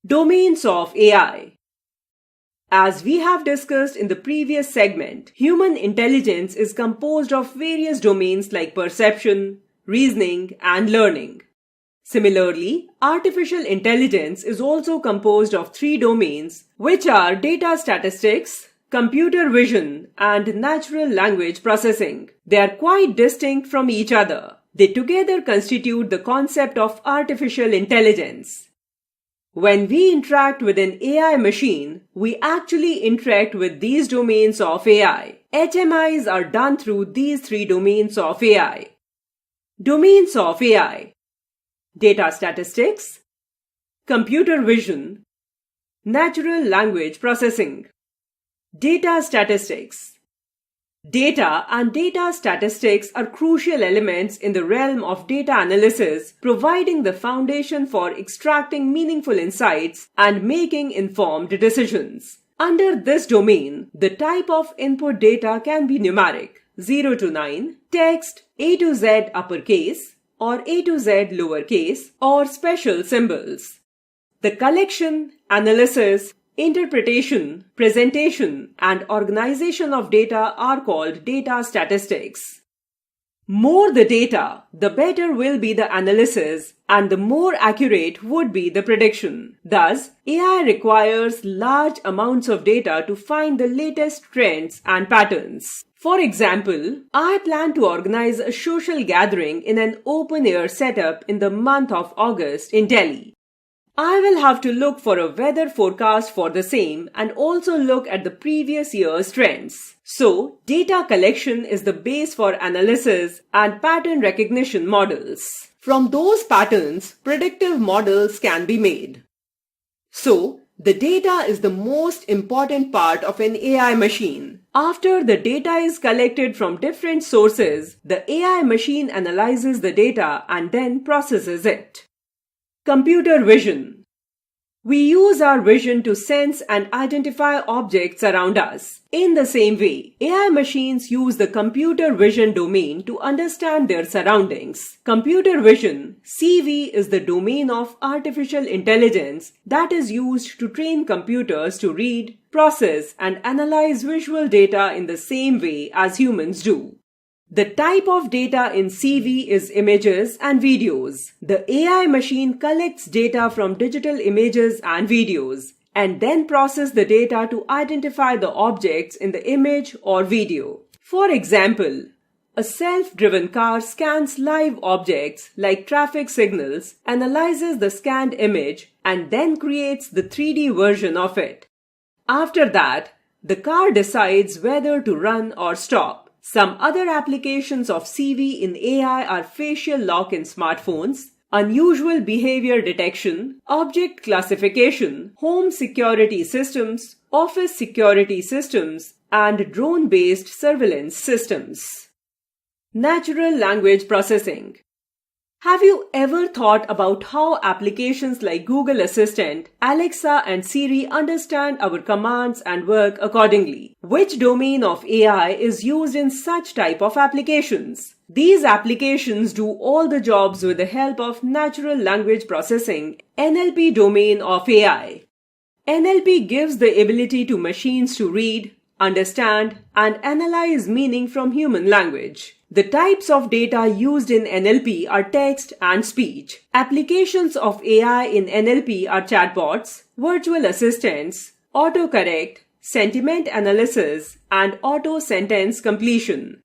Domains of AI. As we have discussed in the previous segment, human intelligence is composed of various domains like perception, reasoning, and learning. Similarly, artificial intelligence is also composed of three domains, which are data statistics, computer vision, and natural language processing. They are quite distinct from each other. They together constitute the concept of artificial intelligence. When we interact with an AI machine, we actually interact with these domains of AI. HMIs are done through these three domains of AI. Domains of AI: data statistics, computer vision, natural language processing. Data statistics. Data and data statistics are crucial elements in the realm of data analysis, providing the foundation for extracting meaningful insights and making informed decisions. Under this domain, the type of input data can be numeric, 0 to 9, text, A to Z uppercase, or A to Z lowercase, or special symbols. The collection, analysis, interpretation, presentation, and organization of data are called data statistics. More the data, the better will be the analysis, and the more accurate would be the prediction. Thus, AI requires large amounts of data to find the latest trends and patterns. For example, I plan to organize a social gathering in an open-air setup in the month of August in Delhi. I will have to look for a weather forecast for the same and also look at the previous year's trends. So, data collection is the base for analysis and pattern recognition models. From those patterns, predictive models can be made. So, the data is the most important part of an AI machine. After the data is collected from different sources, the AI machine analyzes the data and then processes it. Computer vision. We use our vision to sense and identify objects around us. In the same way, AI machines use the computer vision domain to understand their surroundings. Computer vision, CV, is the domain of artificial intelligence that is used to train computers to read, process, and analyze visual data in the same way as humans do. The type of data in CV is images and videos. The AI machine collects data from digital images and videos and then processes the data to identify the objects in the image or video. For example, a self-driven car scans live objects like traffic signals, analyzes the scanned image, and then creates the 3D version of it. After that, the car decides whether to run or stop. Some other applications of CV in AI are facial lock in smartphones, unusual behavior detection, object classification, home security systems, office security systems, and drone-based surveillance systems. Natural language processing. Have you ever thought about how applications like Google Assistant, Alexa, and Siri understand our commands and work accordingly? Which domain of AI is used in such type of applications? These applications do all the jobs with the help of natural language processing, NLP domain of AI. NLP gives the ability to machines to read, understand, and analyze meaning from human language. The types of data used in NLP are text and speech. Applications of AI in NLP are chatbots, virtual assistants, autocorrect, sentiment analysis, and auto-sentence completion.